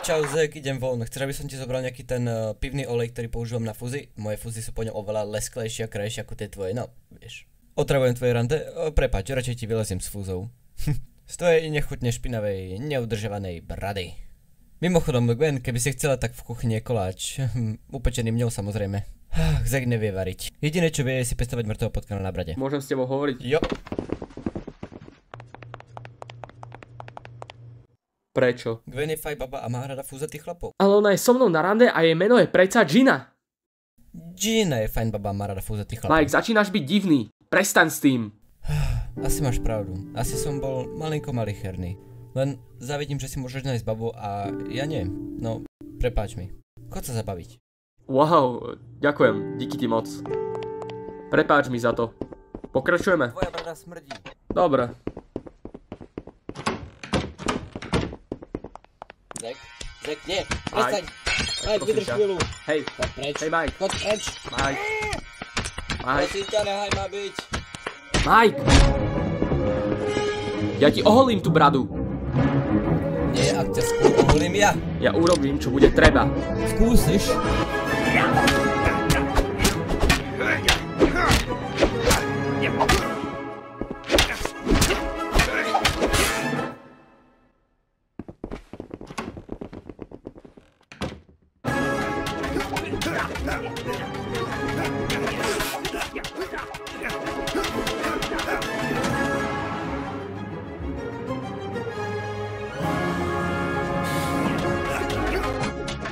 Čau Zek, idem von. Chceš, aby som ti zobral nejaký ten pivný olej, ktorý používam na fúzy? Moje fúzy sú po ňom oveľa lesklejšie a krajšie ako tie tvoje, no, vieš. Otravujem tvoje rande? Prepáč, radšej ti vyleziem s fúzou. Z tvojej nechutne špinavej, neudržovanej brady. Mimochodom, Gwen, keby si chcela, tak v kuchyni je koláč. Upečený mňou samozrejme. Zek nevie variť. Jediné, čo vie, je si pestovať mŕtvého potkana na brade. Môžem s tebou hovoriť? Jo. Prečo? Gwen je faj baba a má rada fúzatých chlapov. Ale ona je so mnou na rande a jej meno je predsa Gina. Gina je fajn baba a má rada fúzatých chlapov. Mike, začínaš byť divný. Prestaň s tým. Asi máš pravdu. Asi som bol malinko malicherný. Len závidím, že si môžeš nájsť babu a ja nie. No, prepáč mi. Chod sa zabaviť. Wow, ďakujem. Díky ti moc. Prepáč mi za to. Pokračujeme? Tvoja brada smrdí. Dobre. Zek, nie. Prestaň. Mike, vydrž chvíľu. Hej. Chod preč. Hej, Mike. Chod preč. Mike. Prosím ťa, nehaj ma byť. Mike. Ja ti oholím tú bradu. Nie, ak ťa skôr oholím ja. Ja urobím, čo bude treba. Skúsiš?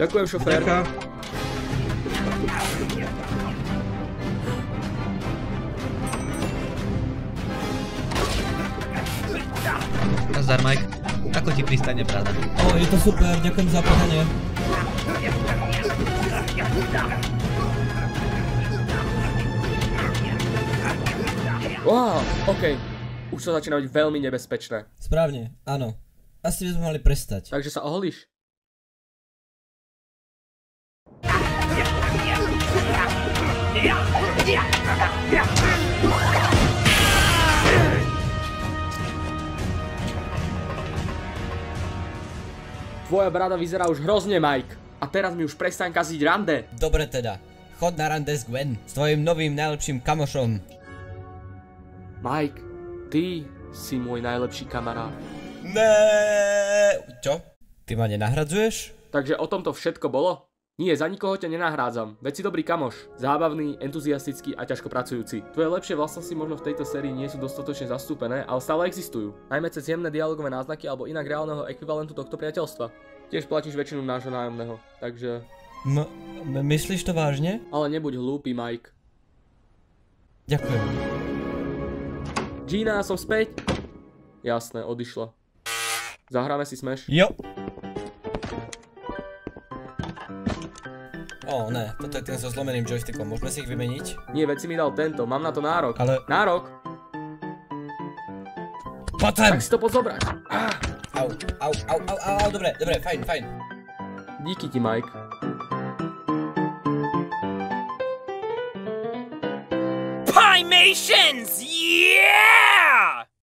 Ďakujem, šofér. Nazdar, Mike. Ako ti pristane brada? Je to super, ďakujem za podanie. Wow, okej. Už to začína byť veľmi nebezpečné. Správne, áno. Asi by sme mali prestať. Takže sa oholíš? Tvoja brada vyzerá už hrozne, Mike. A teraz mi už prestaň kaziť rande. Dobre teda. Chod na rande s Gwen. S tvojim novým najlepším kamošom. Mike, ty si môj najlepší kamarát. Čo? Ty ma nenahradzuješ? Takže o tomto všetko bolo? Nie, za nikoho ťa nenahrádzam. Veď si dobrý kamoš. Zábavný, entuziastický a ťažko pracujúci. Tvoje lepšie vlastnosti možno v tejto sérii nie sú dostatočne zastúpené, ale stále existujú. Najmä cez jemné dialogové náznaky alebo inak reálneho ekvivalentu tohto priateľstva. Tiež platíš väčšinu nášho nájomného, takže... Myslíš to vážne? Ale nebuď hlúpy, Mike. Ďakujem. Gina, som späť? Jasné, odišla. Zahráme si Smash? Jo. Ne, toto je ten so zlomeným joystickom, môžeme si ich vymeniť? Nie, veď si mi dal tento, mám na to nárok. Ale... Nárok? Poď sem! Tak si to poď zobrať. Au, dobre, fajn. Díky ti, Mike. Pymations, yeah!